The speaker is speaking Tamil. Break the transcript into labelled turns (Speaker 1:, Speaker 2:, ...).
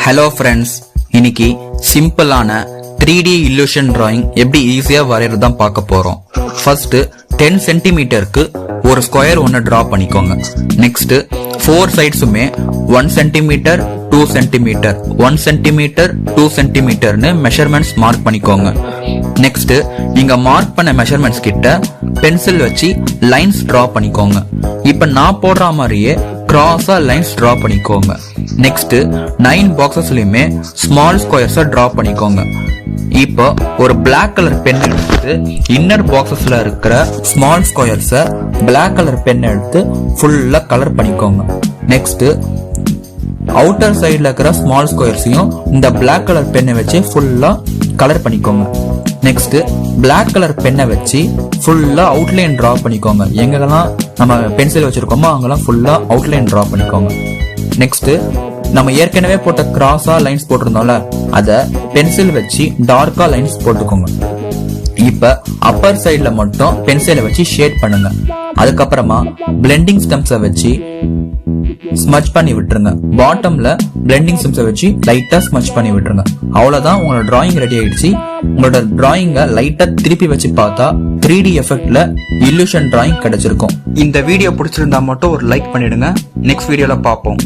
Speaker 1: ஹலோ ஃப்ரெண்ட்ஸ், இன்னைக்கு சிம்பிளான 3D illusion drawing எப்படி ஈஸியா வரையறதுதான் பார்க்க போறோம். ஃபர்ஸ்ட் 10 சென்டிமீட்டருக்கு ஒரு ஸ்கொயர் ஒன்னு டிரா பண்ணிக்கோங்க. நெக்ஸ்ட் 4 சைட்ஸுமே 1 சென்டிமீட்டர் 2 சென்டிமீட்டர் 1 சென்டிமீட்டர் 2 சென்டிமீட்டர்னு மெஷர்மெண்ட்ஸ் மார்க் பண்ணிக்கோங்க. நெக்ஸ்ட் நீங்க மார்க் பண்ண மெஷர்மெண்ட்ஸ் கிட்ட பென்சில் வச்சு லைன்ஸ் டிரா பண்ணிக்கோங்க. இப்ப நான் போடுற மாதிரியே கிராஸா லைன்ஸ் டிரா பண்ணிக்கோங்க. நெக்ஸ்ட் 9 பாக்ஸஸ்லயுமே ஸ்மால் ஸ்கொயர்ஸா டிரா பண்ணிக்கோங்க. இப்போ ஒரு பிளாக் கலர் பென் எடுத்து இன்னர் பாக்ஸஸ்ல இருக்கிற small squares black colour pen எடுத்து ஃபுல்லா கலர் பண்ணிக்கோங்க. நெக்ஸ்ட் அவுட்டர் சைடுல இருக்கிற ஸ்மால் ஸ்கொயர்ஸையும் இந்த பிளாக் கலர் பென்னை வச்சு ஃபுல்லா கலர் பண்ணிக்கோங்க. நெக்ஸ்ட் பிளாக் கலர் பென்னை வச்சு ஃபுல்லா அவுட்லைன் டிரா பண்ணிக்கோங்க. எங்கெல்லாம் நம்ம பென்சில் வச்சிருக்கோமோ அங்கெல்லாம் ஃபுல்லா அவுட்லைன் டிரா பண்ணிக்கோங்க. நெக்ஸ்ட் நம்ம ஏற்கனவே போட்ட கிராஸா லைன்ஸ் போட்டிருந்தோம்ல, அத பென்சில் வச்சு டார்க்கா லைன்ஸ் போட்டுக்கோங்க. இப்ப அப்பர் சைடுல மட்டும் பென்சிலை வச்சு ஷேட் பண்ணுங்க. அதுக்கப்புறமா பிளெண்டிங் ஸ்டெம்ஸை வச்சு ஸ்மட்ச் பண்ணி விட்டுருங்க. பாட்டம்ல பிளெண்டிங் ஸ்டெம்ஸை வச்சு லைட்டா ஸ்மட்ச் பண்ணி விட்டுருங்க. அவ்வளவுதான், உங்களோட டிராயிங் ரெடி ஆயிடுச்சு. உங்களோட டிராயிங்க லைட்டா திருப்பி வச்சு பார்த்தா 3D எஃபெக்ட்ல illusion டிராயிங் கிடைச்சிருக்கும். இந்த வீடியோ பிடிச்சிருந்தா மட்டும் ஒரு லைக் பண்ணிடுங்க. நெக்ஸ்ட் வீடியோல பார்ப்போம்.